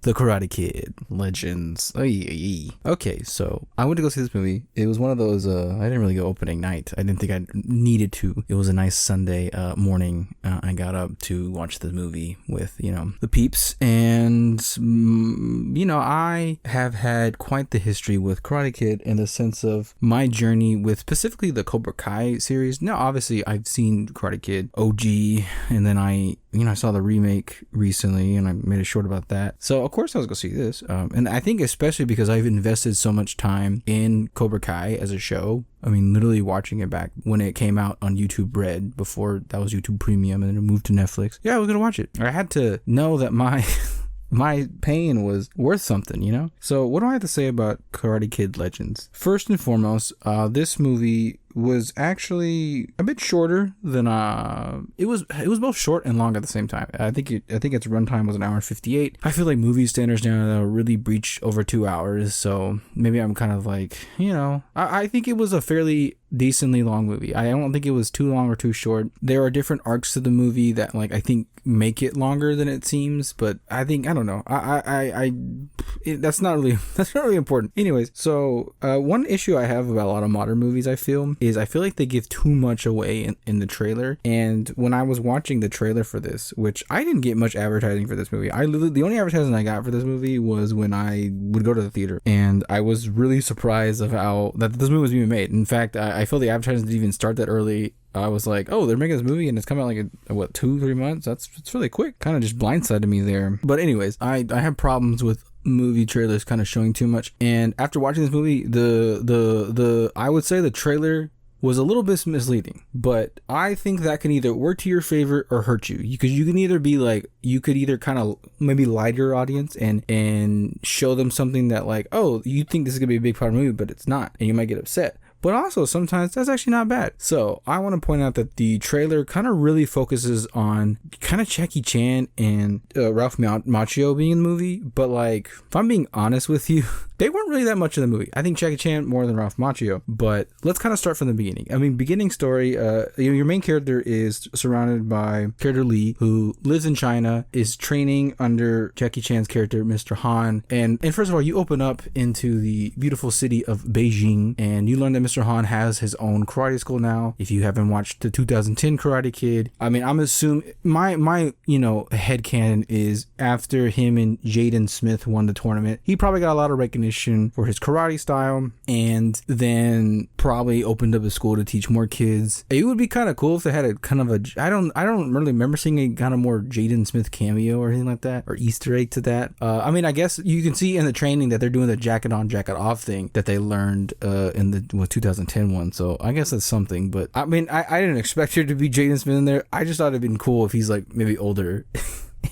The Karate Kid Legends. Okay, so I went to go see this movie. It was one of those, I didn't really go opening night. I didn't think I needed to. It was a nice Sunday morning. I got up to watch the movie with, the peeps. And, I have had quite the history with Karate Kid in the sense of my journey with specifically the Cobra Kai series. Now, obviously, I've seen Karate Kid OG, and then I saw the remake recently, and I made a short about that. So, of course, I was going to see this. And I think especially because I've invested so much time in Cobra Kai as a show. I mean, literally watching it back when it came out on YouTube Red, before that was YouTube Premium, and then it moved to Netflix. Yeah, I was going to watch it. I had to know that my pain was worth something, So what do I have to say about Karate Kid Legends? First and foremost, this movie was actually a bit shorter than it was both short and long at the same time. I think its runtime was 1 hour and 58. I feel like movie standards now really breach over 2 hours, so maybe I'm kind of like, I think it was a fairly decently long movie. I don't think it was too long or too short. There are different arcs to the movie that I think make it longer than it seems, but I don't know. That's not really important. Anyways, so one issue I have about a lot of modern movies, I feel like they give too much away in the trailer. And when I was watching the trailer for this, which I didn't get much advertising for this movie, the only advertising I got for this movie was when I would go to the theater, and I was really surprised of how that this movie was being made. In fact, I feel the advertising didn't even start that early. I was like, oh, they're making this movie and it's coming out in 2-3 months? It's really quick. Kind of just blindsided me there. But anyways, I have problems with movie trailers kind of showing too much. And after watching this movie, I would say the trailer was a little bit misleading, but I think that can either work to your favor or hurt you, because you can either be like, you could either kind of maybe lie to your audience and show them something that oh, you think this is gonna be a big part of the movie, but it's not, and you might get upset. But also, sometimes that's actually not bad. So I want to point out that the trailer kind of really focuses on kind of Jackie Chan and Ralph Macchio being in the movie. But if I'm being honest with you, they weren't really that much in the movie. I think Jackie Chan more than Ralph Macchio. But let's kind of start from the beginning. I mean, beginning story, your main character is surrounded by character Lee, who lives in China, is training under Jackie Chan's character, Mr. Han. And first of all, you open up into the beautiful city of Beijing, and you learn that Mr. Han has his own karate school now. If you haven't watched the 2010 Karate Kid, I mean, I'm assuming my headcanon is after him and Jaden Smith won the tournament, he probably got a lot of recognition for his karate style, and then probably opened up a school to teach more kids. It would be kind of cool if they had a kind of I don't really remember seeing a kind of more Jaden Smith cameo or anything like that, or Easter egg to that. I mean, I guess you can see in the training that they're doing the jacket on, jacket off thing that they learned in the 2010 one. So I guess that's something. But I mean, I didn't expect there to be Jaden Smith in there. I just thought it'd been cool if he's maybe older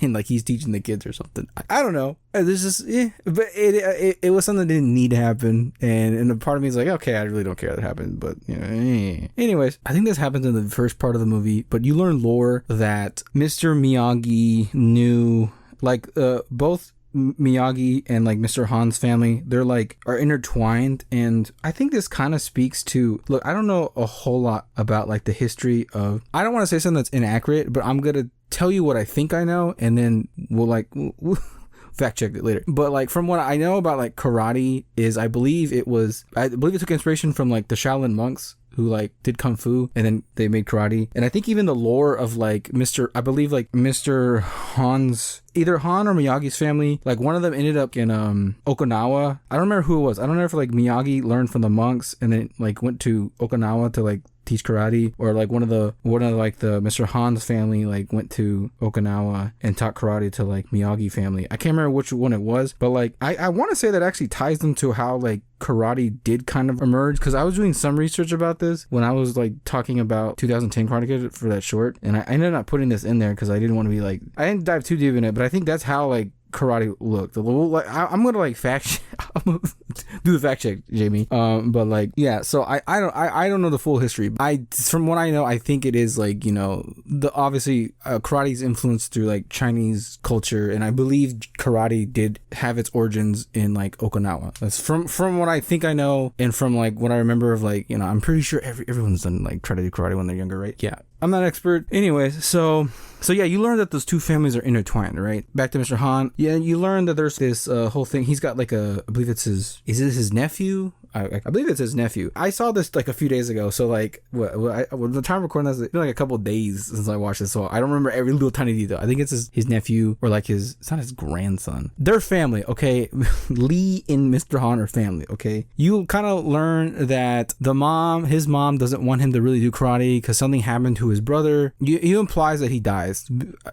and he's teaching the kids or something. I don't know. This is but it was something that didn't need to happen, and a part of me is like, okay, I really don't care that happened, but anyways, I think this happens in the first part of the movie, but you learn lore that Mr. Miyagi knew both Miyagi and Mr. Han's family, they're are intertwined. And I think this kind of speaks to, look, I don't know a whole lot about the history of, I don't want to say something that's inaccurate, but I'm gonna tell you what I think I know, and then we'll fact check it later. But from what I know about karate is, I believe it took inspiration from the Shaolin monks who did kung fu, and then they made karate. And I think even the lore of Mr. Han's, either Han or Miyagi's family, one of them ended up in Okinawa. I don't remember who it was. I don't know if Miyagi learned from the monks and then went to Okinawa to teach karate, or one of the Mr. Han's family went to Okinawa and taught karate to Miyagi family. I can't remember which one it was, but I want to say that actually ties them to how karate did kind of emerge, because I was doing some research about this when I was talking about 2010 Karate Kid for that short, and I ended up putting this in there because I didn't want to be I didn't dive too deep in it, but I think that's how karate looked a little. I'm gonna fact I'm gonna do the fact check, Jamie. But yeah, so I don't know the full history. From what I know, I think it is the obviously karate's influenced through Chinese culture, and I believe karate did have its origins in Okinawa. That's from what I think I know, and from what I remember of I'm pretty sure everyone's done try to do karate when they're younger, right? Yeah. I'm not an expert. Anyways, so yeah, you learn that those two families are intertwined, right? Back to Mr. Han. Yeah, you learn that there's this whole thing. He's got like I believe it's is it his nephew? I believe it's his nephew. I saw this like a few days ago. So like, the time of recording this, it's been like a couple of days since I watched this. So I don't remember every little tiny detail. I think it's his nephew or like it's not his grandson. Their family, okay? Lee and Mr. Han are family, okay? You kind of learn that his mom doesn't want him to really do karate because something happened to his brother. He implies that he dies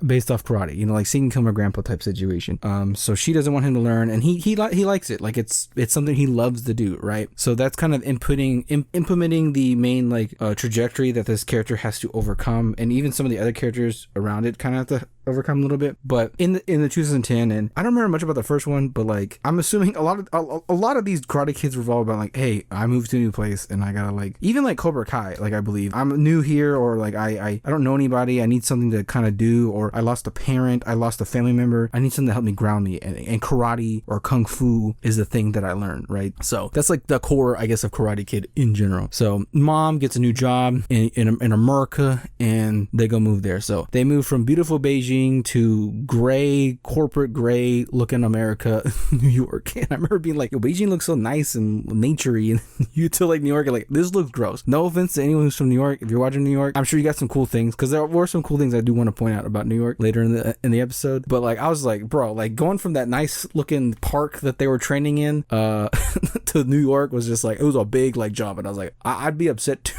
based off karate, you know, like seeing kill my grandpa type situation. So she doesn't want him to learn, and he likes it. Like it's something he loves to do, right? So that's kind of implementing the main like trajectory that this character has to overcome, and even some of the other characters around it kind of have to overcome a little bit. But in the 2010, and I don't remember much about the first one, but like I'm assuming a lot of these Karate Kids revolve about like, hey, I moved to a new place and I gotta like, even like Cobra Kai, like I believe I'm new here, or like I don't know anybody, I need something to kind of do, or I lost a parent, I lost a family member, I need something to help me ground me, and karate or kung fu is the thing that I learned, right? So that's like the core, I guess, of Karate Kid in general. So mom gets a new job in America, and they go move there. So they move from beautiful Beijing to corporate gray looking America, New York. And I remember being like, yo, Beijing looks so nice and naturey, and you to like New York, like, this looks gross. No offense to anyone who's from New York. If you're watching New York, I'm sure you got some cool things, because there were some cool things I do want to point out about New York later in the episode. But like, I was like, bro, like going from that nice looking park that they were training in to New York was just like, it was a big like jump, and I was like, I'd be upset too.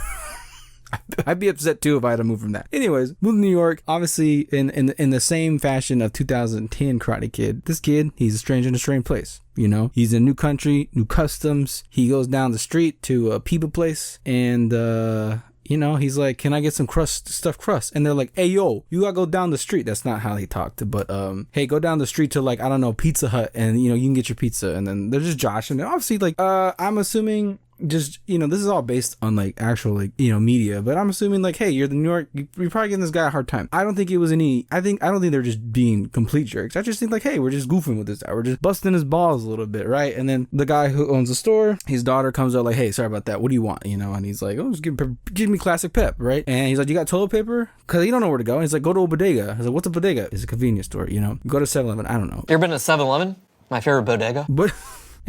I'd be upset too if I had to move from that. Anyways, move to New York, obviously in the same fashion of 2010 Karate Kid. This kid, he's a stranger in a strange place. You know, he's in a new country, new customs. He goes down the street to a pizza place, and you know, he's like, can I get some stuffed crust? And they're like, hey, yo, you gotta go down the street. That's not how he talked, but hey, go down the street to like, I don't know, Pizza Hut, and you know, you can get your pizza. And then they're just joshing. And obviously, like, I'm assuming, just, you know, this is all based on like actual like, you know, media, but I'm assuming like, hey, you're the New York, you're probably giving this guy a hard time. I don't think it was I don't think they're just being complete jerks. I just think like, hey, we're just goofing with this guy, we're just busting his balls a little bit, right? And then the guy who owns the store, his daughter comes out like, hey, sorry about that, what do you want, you know? And he's like, oh, just give me classic pep, right? And he's like, you got toilet paper? Because he don't know where to go. And he's like, go to a bodega. He's like, what's a bodega? It's a convenience store, you know? Go to 7-Eleven. I don't know. You ever been to 7-Eleven? My favorite bodega. But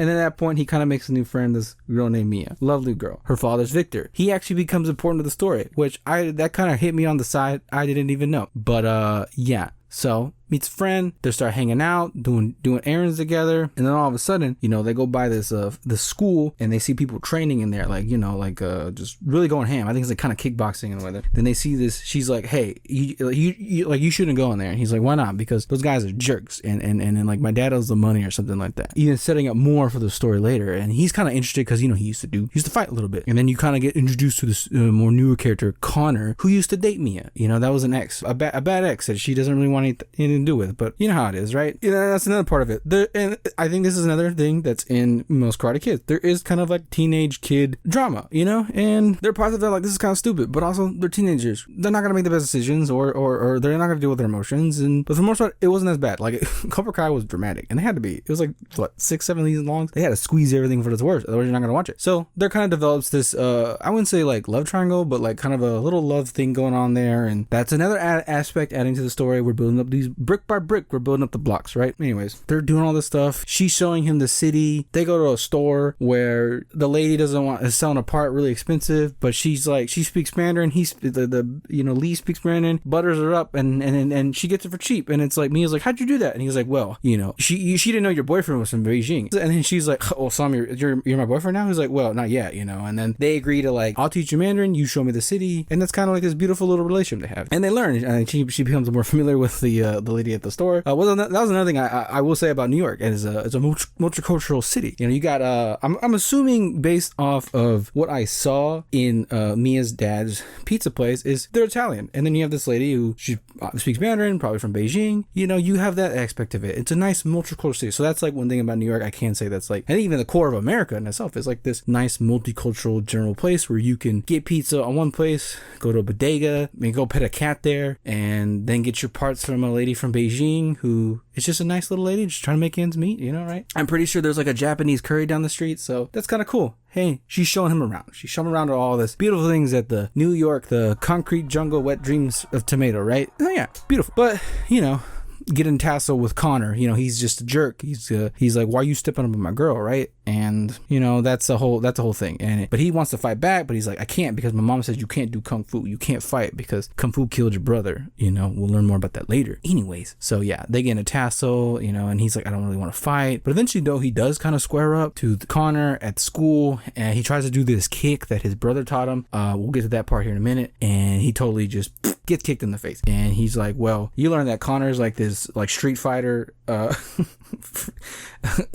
and at that point, he kind of makes a new friend, this girl named Mia. Lovely girl. Her father's Victor. He actually becomes important to the story, which that kind of hit me on the side. I didn't even know. But yeah. So meets a friend, they start hanging out, doing errands together, and then all of a sudden, you know, they go by this school, and they see people training in there, like, you know, like just really going ham. I think it's like kind of kickboxing and whatever. Then they see this, she's like, hey, you shouldn't go in there. And he's like, why not? Because those guys are jerks, and like my dad owes the money or something like that. Even setting up more for the story later, and he's kind of interested because, you know, he used to fight a little bit. And then you kind of get introduced to this more newer character, Connor, who used to date Mia. You know, that was an ex, a bad ex that she doesn't really want anything to do with, but you know how it is, right? You know, that's another part of it. And I think this is another thing that's in most Karate Kids. There is kind of like teenage kid drama, you know, and there are parts of that like, this is kind of stupid, but also they're teenagers. They're not gonna make the best decisions, or they're not gonna deal with their emotions. But for the most part, it wasn't as bad. Like Cobra Kai was dramatic, and it had to be. It was like what, 6-7 seasons long. They had to squeeze everything for its worst, otherwise you're not gonna watch it. So there kind of develops this I wouldn't say like love triangle, but like kind of a little love thing going on there, and that's another aspect adding to the story. We're building up these brick by brick. We're building up the blocks, right? Anyways, they're doing all this stuff. She's showing him the city. They go to a store where the lady is selling a part really expensive, but she's like, she speaks Mandarin. Lee speaks Mandarin, butters her up, and she gets it for cheap. And it's like, Mia's like, how'd you do that? And he's like, well, you know, she didn't know your boyfriend was from Beijing. And then she's like, oh, Sam, you're my boyfriend now? He's like, well, not yet, you know. And then they agree to like, I'll teach you Mandarin, you show me the city, and that's kind of like this beautiful little relationship they have. And they learn, and she becomes more familiar with the lady at the store. That was another thing I will say about New York, and it's a multicultural city. You know, you got I'm assuming based off of what I saw in Mia's dad's pizza place is they're Italian, and then you have this lady who she speaks Mandarin, probably from Beijing. You know, you have that aspect of it. It's a nice multicultural city. So that's like one thing about New York I can say that's like, I think even the core of America in itself is like this nice multicultural general place where you can get pizza on one place, go to a bodega, maybe go pet a cat there, and then get your parts from a lady from from Beijing who is just a nice little lady just trying to make ends meet, you know, right? I'm pretty sure there's like a Japanese curry down the street, so that's kind of cool. Hey, she's showing him around. She's showing him around to all this beautiful things at the New York, the concrete jungle, wet dreams of tomato, right? Oh yeah, beautiful. But, you know, getting tassel with Connor, you know, he's just a jerk. He's like, why are you stepping up on my girl, right? And you know, that's the whole thing. But he wants to fight back, but he's like, I can't, because my mom says you can't do kung fu, you can't fight because kung fu killed your brother. You know, we'll learn more about that later. Anyways, so yeah, they get in a tassel, you know, and he's like, I don't really want to fight. But eventually, though, he does kind of square up to Connor at school, and he tries to do this kick that his brother taught him. We'll get to that part here in a minute, and he totally just gets kicked in the face. And he's like, well, you learned that Connor's like this like street fighter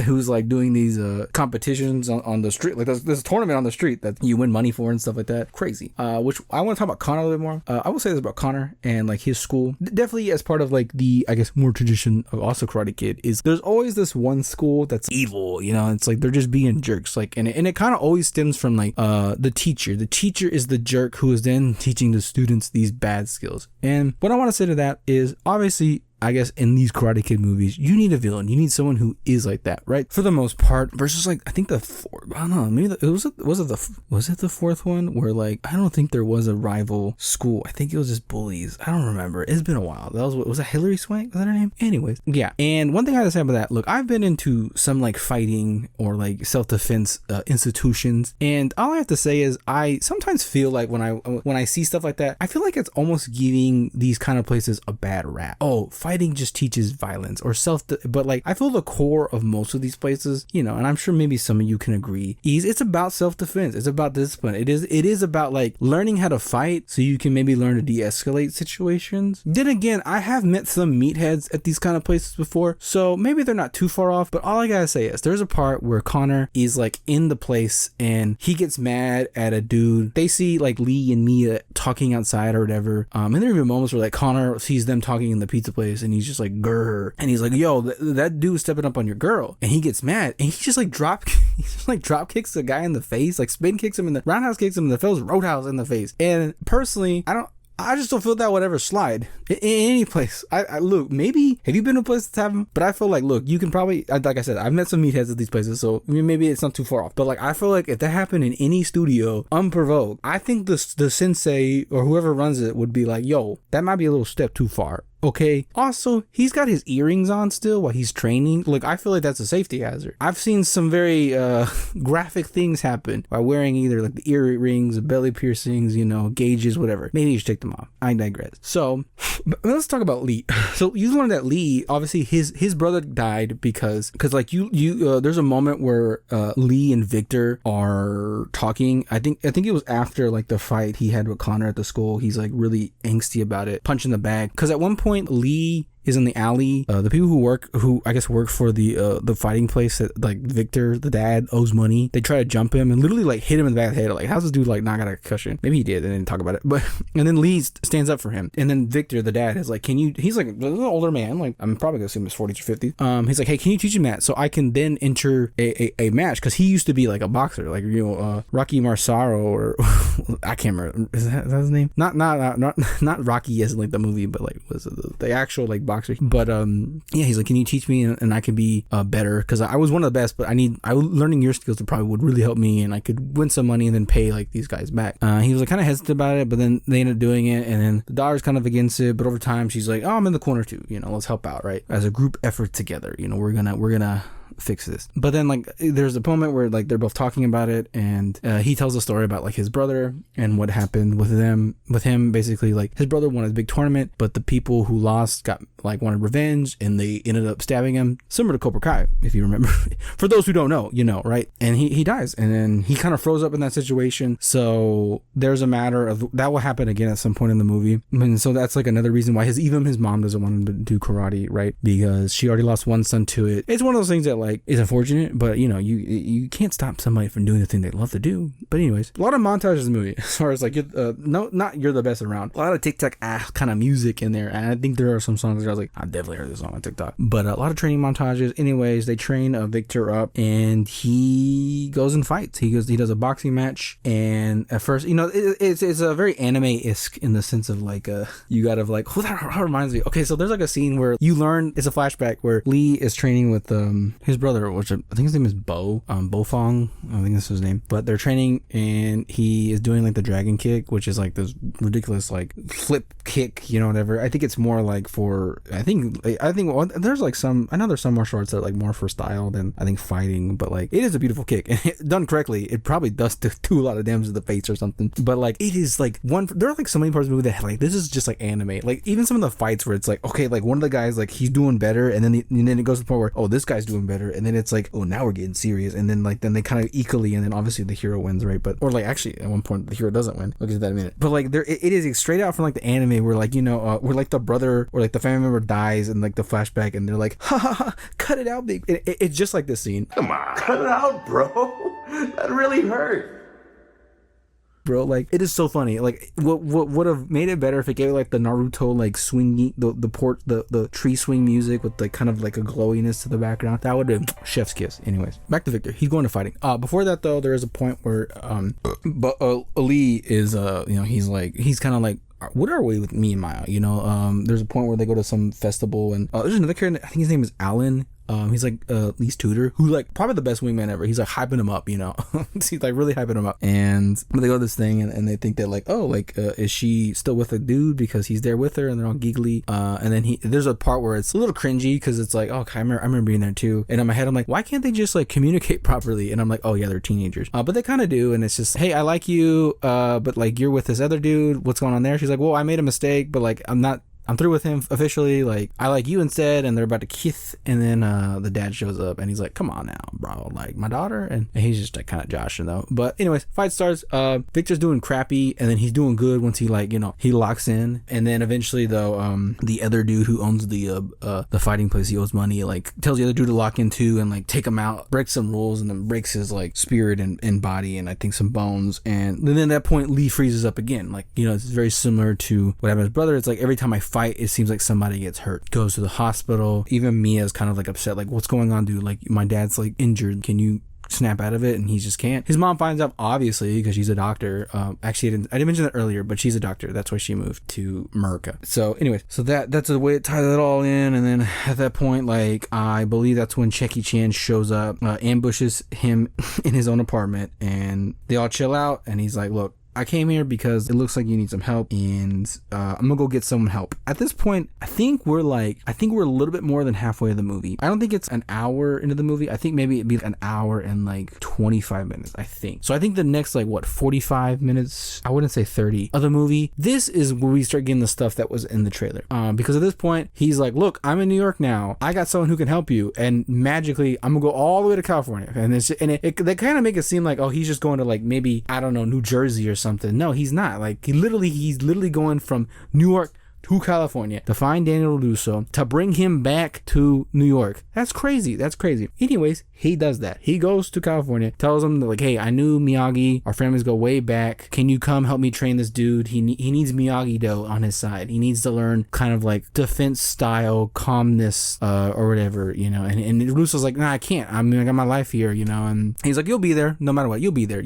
who's like doing these competitions on the street, like there's a tournament on the street that you win money for and stuff like that. Crazy. Which I want to talk about Connor a little bit more. I will say this about Connor and like his school, definitely as part of like the, I guess, more tradition of also Karate Kid, is there's always this one school that's evil, you know. It's like they're just being jerks, like, and it kind of always stems from like the teacher is the jerk who is then teaching the students these bad skills. And what I want to say to that is, obviously, I guess in these Karate Kid movies, you need a villain. You need someone who is like that, right? For the most part, versus like, I think I don't know, maybe was it the fourth one where like, I don't think there was a rival school. I think it was just bullies. I don't remember. It's been a while. Was that Hilary Swank? Was that her name? Anyways, yeah. And one thing I have to say about that, look, I've been into some like fighting or like self-defense institutions, and all I have to say is I sometimes feel like when I see stuff like that, I feel like it's almost giving these kind of places a bad rap. Oh, fighting just teaches violence or but like I feel the core of most of these places, you know, and I'm sure maybe some of you can agree, it's about self-defense. It's about discipline. It is about like learning how to fight so you can maybe learn to de-escalate situations. Then again, I have met some meatheads at these kind of places before, so maybe they're not too far off. But all I gotta say is there's a part where Connor is like in the place and he gets mad at a dude. They see like Lee and Mia talking outside or whatever, and there are even moments where like Connor sees them talking in the pizza place and he's just like, grr, and he's like, yo, that dude's stepping up on your girl, and he gets mad and he just like drop kicks the guy in the face, like spin kicks him in the roundhouse, kicks him in the face, roadhouse in the face. And personally, I just don't feel that would ever slide in any place. I look, maybe, have you been to a place that's happened? But I feel like, look, you can probably, like I said, I've met some meatheads at these places, so maybe it's not too far off. But like, I feel like if that happened in any studio, unprovoked, I think the sensei or whoever runs it would be like, yo, that might be a little step too far. Okay. Also, he's got his earrings on still while he's training. Look, I feel like that's a safety hazard. I've seen some very graphic things happen by wearing either like the earrings, belly piercings, you know, gauges, whatever. Maybe you should take them off. I digress. So, let's talk about Lee. So you learned that Lee, obviously his brother died because like you there's a moment where Lee and Victor are talking. I think it was after like the fight he had with Connor at the school. He's like really angsty about it, punching the bag. Because at one point Lee is in the alley. The people who I guess work for the fighting place that like Victor, the dad, owes money. They try to jump him and literally like hit him in the back of the head. Like, how's this dude like not got a concussion? Maybe he did. They didn't talk about it. But and then Lee stands up for him. And then Victor, the dad, is like, he's like an older man. Like, I'm probably gonna assume he's 40s or 50s. He's like, hey, can you teach him that so I can then enter a match? Because he used to be like a boxer, like, you know, Rocky Marsaro, or I can't remember. Is that his name? Not Rocky as in like the movie, but like was it the actual like boxer. But yeah, he's like, can you teach me and I can be better, because I was one of the best, but learning your skills would really help me, and I could win some money and then pay like these guys back. He was like kind of hesitant about it, but then they ended up doing it, and then the daughter's kind of against it, but over time she's like, oh, I'm in the corner too, you know, let's help out, right? As a group effort together, you know, we're gonna fix this. But then like there's a moment where like they're both talking about it, and he tells a story about like his brother and what happened with him. Basically, like his brother won a big tournament, but the people who lost wanted revenge, and they ended up stabbing him, similar to Cobra Kai, if you remember. For those who don't know, you know, right? And he dies, and then he kind of froze up in that situation. So there's a matter of that will happen again at some point in the movie, and so that's like another reason why even his mom doesn't want him to do karate, right? Because she already lost one son to it. It's one of those things that like is unfortunate, but you know, you can't stop somebody from doing the thing they love to do. But anyways, a lot of montages in the movie as far as like no, not You're the Best Around. A lot of TikTok kind of music in there, and I think there are some songs that I was like, I definitely heard this song on TikTok. But a lot of training montages. Anyways, they train Victor up, and he goes and fights. He does a boxing match, and at first, you know, it's a very anime-esque in the sense of like you gotta like, oh, that reminds me. Okay, so there's like a scene where you learn, it's a flashback where Lee is training with his brother, which I think his name is Bofong. I think that's his name. But they're training, and he is doing like the dragon kick, which is like this ridiculous like flip kick, you know, whatever. I think it's more like for I think well, there's like some, I know there's some martial arts that are like more for style than I think fighting, but like it is a beautiful kick, and done correctly, it probably does do a lot of damage to the face or something. But like it is like there are like so many parts of the movie that like this is just like anime. Like even some of the fights where it's like, okay, like one of the guys like he's doing better, and then it goes to the point where, oh, this guy's doing better, and then it's like, oh, now we're getting serious, and then they kind of equally, and then obviously the hero wins, right? But or like actually at one point the hero doesn't win. We'll get to that in a minute. But like it is straight out from like the anime where like, you know, where like the brother or like the family member dies in like the flashback, and they're like, ha ha ha, cut it out, big. It's just like this scene. Come on, cut it out, bro. That really hurt. Bro, like it is so funny. Like what would have made it better if it gave like the Naruto like swingy the tree swing music with like kind of like a glowiness to the background. That would have been chef's kiss. Anyways, back to Victor. He's going to fighting. Before that though, there is a point where Ali is you know, he's kind of like, what are we with me and Maya? You know, there's a point where they go to some festival, and there's another character, I think his name is Alan. He's like Lee's tutor, who like probably the best wingman ever. He's like hyping him up, you know. He's like really hyping him up. And they go to this thing, and they think that like, oh, like is she still with a dude because he's there with her, and they're all giggly. And then there's a part where it's a little cringy because it's like, oh, okay, I remember being there too. And in my head, I'm like, why can't they just like communicate properly? And I'm like, oh yeah, they're teenagers. But they kind of do, and it's just, hey, I like you, but like you're with this other dude. What's going on there? She's like, well, I made a mistake, but like I'm through with him officially. Like, I like you instead. And they're about to kiss. And then the dad shows up, and he's like, come on now, bro. Like, my daughter. And he's just like kind of joshing though. But anyways, fight starts. Victor's doing crappy, and then he's doing good once he like, you know, he locks in. And then eventually though, the other dude who owns the fighting place, he owes money, like tells the other dude to lock in too and like take him out, breaks some rules, and then breaks his like spirit and body, and I think some bones. And then at that point, Lee freezes up again. Like, you know, it's very similar to what happened to his brother. It's like every time I fight, it seems like somebody gets hurt, goes to the hospital. Even Mia's kind of like upset, like, what's going on, dude? Like, my dad's like injured, can you snap out of it? And he just can't. His mom finds out, obviously, because she's a doctor. Actually, I didn't mention that earlier, but she's a doctor. That's why she moved to America. So anyways, so that's the way it ties it all in. And then at that point, like, I believe that's when Jackie Chan shows up, ambushes him in his own apartment, and they all chill out, and he's like, look, I came here because it looks like you need some help, and I'm gonna go get some help. At this point, I think we're a little bit more than halfway of the movie. I don't think it's an hour into the movie. I think maybe it'd be an hour and like 25 minutes, I think. So I think the next 45 minutes, I wouldn't say 30 of the movie, this is where we start getting the stuff that was in the trailer. Because at this point, he's like, look, I'm in New York now. I got someone who can help you, and magically, I'm gonna go all the way to California. And they kind of make it seem like, oh, he's just going to like maybe, I don't know, New Jersey or something. No, he's not. Like, he's literally going from New York to California to find Daniel LaRusso to bring him back to New York. That's crazy. Anyways, he does that. He goes to California, tells him like, hey, I knew Miyagi. Our families go way back. Can you come help me train this dude? He needs Miyagi-Do on his side. He needs to learn kind of like defense style, calmness, or whatever, you know. And LaRusso's like, nah, I can't. I mean, I got my life here, you know. And he's like, you'll be there no matter what. You'll be there.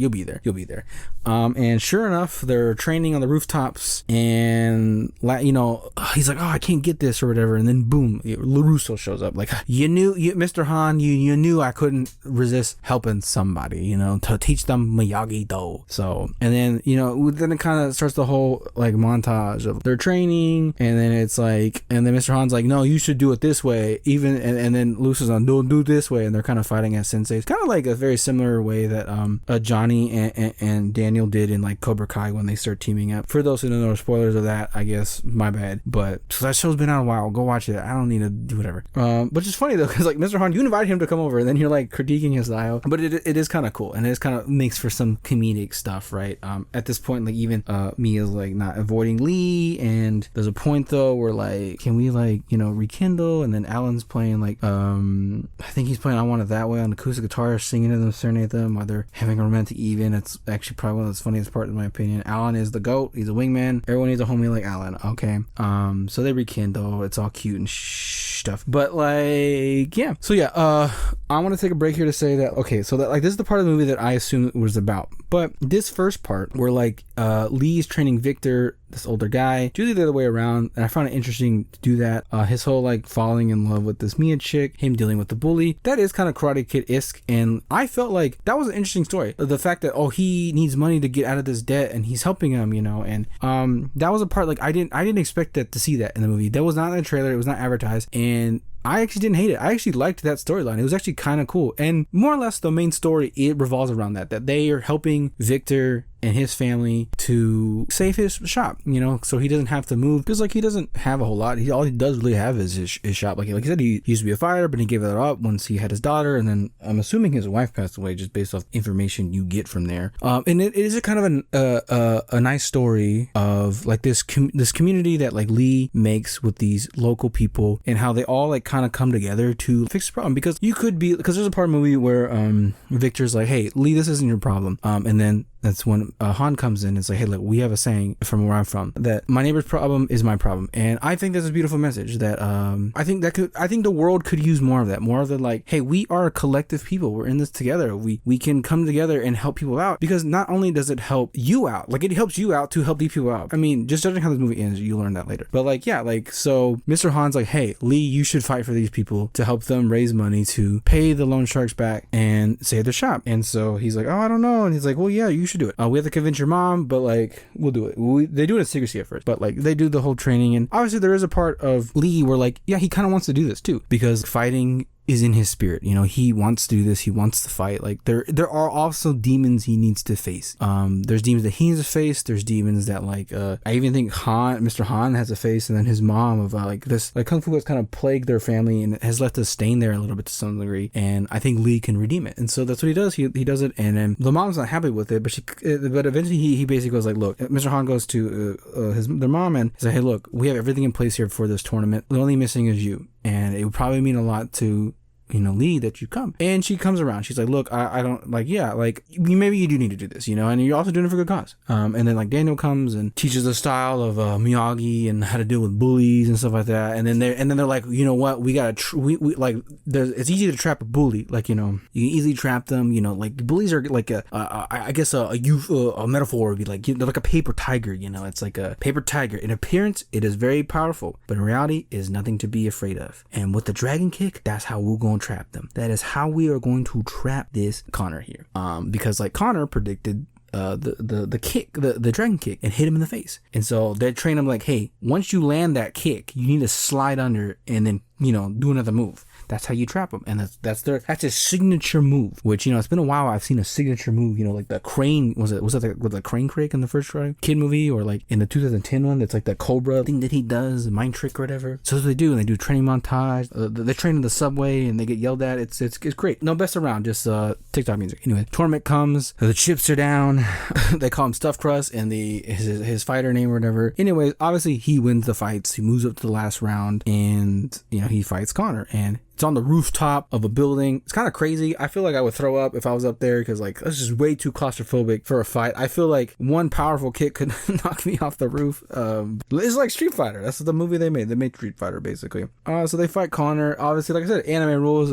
And sure enough, they're training on the rooftops, and you know, he's like, oh, I can't get this or whatever, and then boom, LaRusso shows up. Like, Mr. Han, you knew I couldn't resist helping somebody, you know, to teach them Miyagi-Do. So, and then, you know, then it kind of starts the whole like montage of their training, and then it's like, and then Mr. Han's like, no, you should do it this way, even, and then LaRusso's on, don't do this way, and they're kind of fighting as senseis, kind of like a very similar way that Johnny and Daniel did in like Cobra Kai when they start teaming up. For those who don't know, spoilers of that, I guess, my bad. bad. But so that show's been out a while. Go watch it. I don't need to do whatever. But it's funny though, because like Mr. Han, you invited him to come over, and then you're like critiquing his style. But it is kind of cool, and it is kind of makes for some comedic stuff, right? At this point, like even me is like not avoiding Lee, and there's a point though where like, can we like rekindle? And then Alan's playing like I think he's playing I Want It That Way on acoustic guitar, singing to them, serenade them while they're having a romantic evening. It's actually probably one of the funniest parts in my opinion. Alan is the GOAT. He's a wingman. Everyone needs a homie like Alan. Okay. So they rekindle. It's all cute and stuff. But like, yeah. So yeah, I want to take a break here to say that, okay, so that like this is the part of the movie that I assumed it was about. But this first part where like Lee's training Victor, this older guy, do the other way around, and I found it interesting to do that. His whole like falling in love with this Mia chick, him dealing with the bully, that is kind of Karate Kid-esque, and I felt like that was an interesting story. The fact that he needs money to get out of this debt and he's helping him, and that was a part like I didn't expect that to see that in the movie. That was not in the trailer, it was not advertised, and I actually didn't hate it. I actually liked that storyline. It was actually kind of cool. And more or less the main story, it revolves around that they are helping Victor and his family to save his shop, so he doesn't have to move, because like he doesn't have a whole lot. All he does really have is his shop. Like he said, he used to be a fighter, but he gave it up once he had his daughter, and then I'm assuming his wife passed away, just based off information you get from there. And it is a kind of a nice story of like this community that like Lee makes with these local people, and how they all like kind of come together to fix the problem. Because there's a part of the movie where Victor's like, hey Lee, this isn't your problem, and then that's when Han comes in and it's like, hey look, we have a saying from where I'm from that my neighbor's problem is my problem. And I think that's a beautiful message that I think the world could use more of that, more of the like, hey, we are a collective people, we're in this together, we can come together and help people out, because not only does it help you out, like it helps you out to help these people out. I mean, just judging how this movie ends, you learn that later. But like, yeah, like, so Mr. Han's like, hey Lee, you should fight for these people to help them raise money to pay the loan sharks back and save their shop. And so he's like, oh, I don't know. And he's like, well, yeah, you should do it. We have to convince your mom, but like, we'll do it. They do it in secrecy at first, but like they do the whole training. And obviously there is a part of Lee where like, yeah, he kind of wants to do this too, because fighting is in his spirit. He wants to do this. He wants to fight. Like there are also demons he needs to face. There's demons that he needs to face. There's demons that like, I even think Mr. Han has to face, and then his mom of like this, like Kung Fu has kind of plagued their family and has left a stain there a little bit to some degree. And I think Lee can redeem it. And so that's what he does. He does it. And then the mom's not happy with it, but eventually he basically goes like, look, Mr. Han goes to their mom and he's like, hey, look, we have everything in place here for this tournament. The only missing is you. And it would probably mean a lot to Lee, that you come. And she comes around. She's like, look, I don't like, yeah, like maybe you do need to do this, and you're also doing it for good cause. And then like Daniel comes and teaches the style of Miyagi and how to deal with bullies and stuff like that. And then they're like, you know what, we gotta it's easy to trap a bully. Like, you can easily trap them. Like bullies are like I guess a metaphor would be like, they're like a paper tiger. It's like a paper tiger. In appearance, it is very powerful, but in reality, it is nothing to be afraid of. And with the dragon kick, that's how we're going to trap them. That is how we are going to trap this Connor here. Because like Connor predicted the kick, the dragon kick, and hit him in the face. And so they train him like, hey, once you land that kick, you need to slide under and then do another move. That's how you trap them, and that's a signature move. Which it's been a while I've seen a signature move. Like the crane was that the crane trick in the first Kid movie, or like in the 2010 one that's like the Cobra thing that he does, the mind trick or whatever. So that's what they do, and they do a training montage. They train in the subway and they get yelled at. It's great. No best around, just TikTok music. Anyway, tournament comes, the chips are down. They call him Stuffed Crust, and his fighter name or whatever. Anyways, obviously he wins the fights. He moves up to the last round, and he fights Connor, and it's on the rooftop of a building. It's kind of crazy. I feel like I would throw up if I was up there, because like that's just way too claustrophobic for a fight. I feel like one powerful kick could knock me off the roof. It's like Street Fighter. That's the movie they made. They made Street Fighter basically. So they fight Connor. Obviously, like I said, anime rules.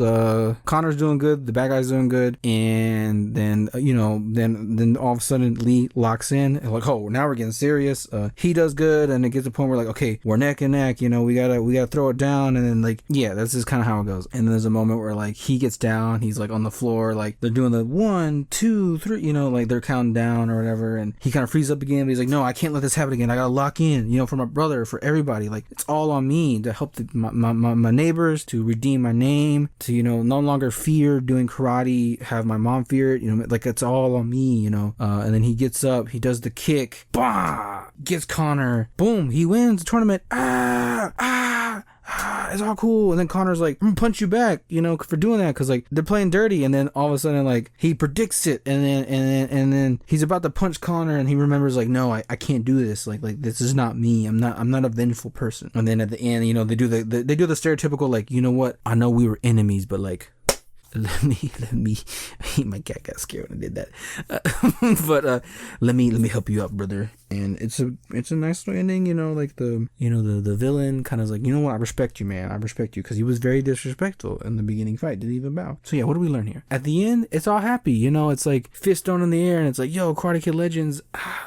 Connor's doing good. The bad guy's doing good. And then then all of a sudden Lee locks in. And like, oh, now we're getting serious. He does good, and it gets to the point where like, okay, we're neck and neck. We gotta throw it down. And then like, yeah, that's just kind of how it goes. And then there's a moment where like he gets down, he's like on the floor, like they're doing the 1, 2, 3, like they're counting down or whatever, and he kind of freezes up again, but he's like, no, I can't let this happen again. I gotta lock in, for my brother, for everybody. Like it's all on me to help my neighbors, to redeem my name, to no longer fear doing karate, have my mom fear it, like it's all on me. And then he gets up, he does the kick, bah, gets Connor. Boom, he wins the tournament. It's all cool. And then Connor's like, I'm gonna punch you back, you know, for doing that, because like they're playing dirty. And then all of a sudden, like, he predicts it, and then he's about to punch Connor, and he remembers like, no, I can't do this. Like this is not me. I'm not a vengeful person. And then at the end, you know, they do the stereotypical, like, you know what? I know we were enemies, but like, let me my cat got scared when I did that, but let me help you out, brother. And it's a nice little ending, you know, like the villain kind of like, you know what, I respect you, man, I respect you, because he was very disrespectful in the beginning fight, didn't even bow. So yeah, what do we learn here? At the end, it's all happy, you know, it's like fist thrown in the air, and it's like, yo, Karate Kid Legends,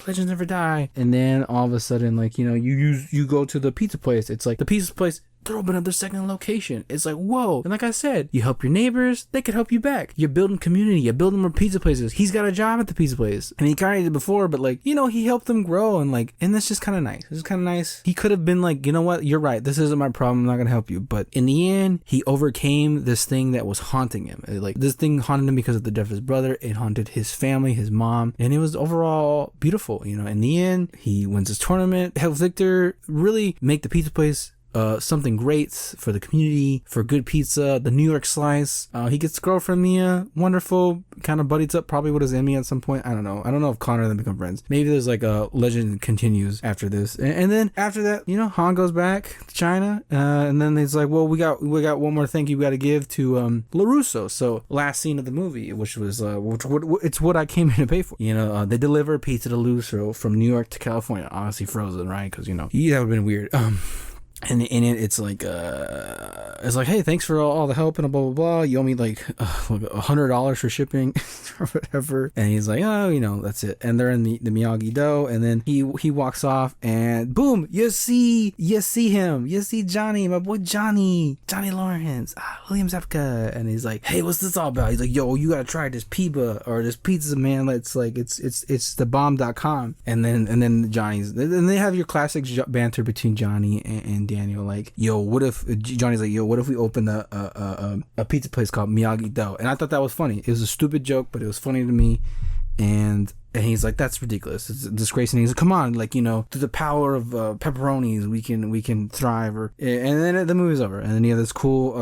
legends never die. And then all of a sudden, like, you know, you go to the pizza place, it's like the pizza place, they're opening up their second location. It's like, whoa. And like I said, you help your neighbors, they could help you back. You're building community, you're building more pizza places. He's got a job at the pizza place, and he kind of did before, but like, you know, he helped them grow, and like, and that's just kind of nice. This is kind of nice. He could have been like, you know what, you're right, this isn't my problem, I'm not gonna help you. But in the end, he overcame this thing that was haunting him. Like, this thing haunted him because of the death of his brother. It haunted his family, his mom, and it was overall beautiful. You know, in the end, he wins his tournament, helps Victor really make the pizza place something great for the community, for good pizza, the New York slice. He gets a girlfriend, Mia, wonderful, kind of buddies up probably with his Emmy at some point. I don't know if Connor and them become friends. Maybe there's like a legend continues after this, and then after that, you know, Han goes back to China, and then it's like, well, we got one more thank you we got to give to LaRusso. So last scene of the movie, which was it's what I came here to pay for. You know, they deliver pizza to LaRusso from New York to California, obviously frozen, right? Because, you know, that would have been weird. And in it, it's like, hey, thanks for all the help and blah, blah, blah. You owe me like $100 for shipping or whatever. And he's like, oh, you know, that's it. And they're in the Miyagi-Do. And then he walks off, and boom, you see him. You see Johnny, my boy Johnny Lawrence, William Zabka. And he's like, hey, what's this all about? He's like, yo, you got to try this Piba or this pizza, man. It's like, it's the bomb.com. And then Johnny's, and they have your classic banter between Johnny and Daniel, like, yo, what if Johnny's like, yo, what if we opened a pizza place called Miyagi-Do? And I thought that was funny. It was a stupid joke, but it was funny to me. And he's like, that's ridiculous, it's a disgrace. And he's like, come on, like, you know, through the power of pepperonis, we can thrive. And then the movie's over, and then you have this cool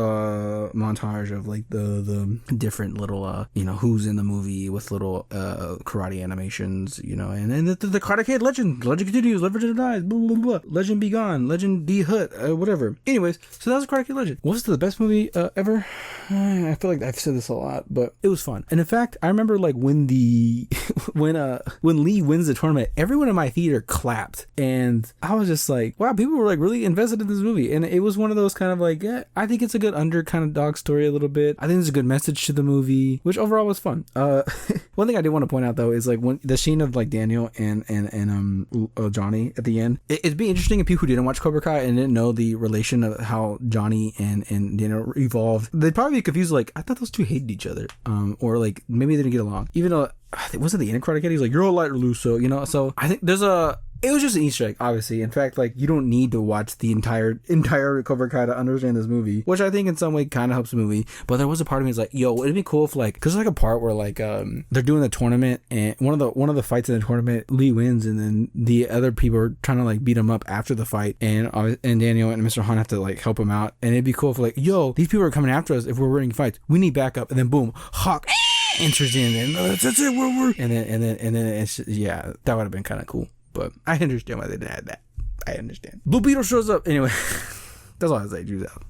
montage of like the different little you know, who's in the movie with little karate animations, you know, and then the Karate Kid legend continues, legend dies, blah blah blah, legend be gone, legend be hut, whatever. Anyways, so that was Karate Kid Legend. Was it the best movie ever? I feel like I've said this a lot, but it was fun. And in fact, I remember like when Lee wins the tournament, everyone in my theater clapped, and I was just like, wow, people were like really invested in this movie. And it was one of those kind of like, yeah, I think it's a good dog story a little bit. I think there's a good message to the movie, which overall was fun. One thing I did want to point out though is like when the scene of like Daniel and Johnny at the end, it'd be interesting if people who didn't watch Cobra Kai and didn't know the relation of how Johnny and Daniel evolved, they'd probably be confused, like, I thought those two hated each other, or like maybe they didn't get along, even though wasn't the end Karate Kid, he's like, you're a light Lusso, you know. So I think it was just an Easter egg, obviously. In fact, like, you don't need to watch the entire Cobra Kai to understand this movie, which I think in some way kind of helps the movie. But there was a part of me that's like, yo, it'd be cool if like, because there's like a part where like they're doing the tournament, and one of the fights in the tournament, Lee wins, and then the other people are trying to like beat him up after the fight, and Daniel and Mr. Han have to like help him out. And it'd be cool if like, yo, these people are coming after us. If we're winning fights, we need backup. And then boom, Hawk enters in, and that's it, we're and then it's, yeah, that would have been kind of cool. But I understand why they didn't have that. I understand. Blue Beetle shows up. Anyway, that's all I say. Drew out.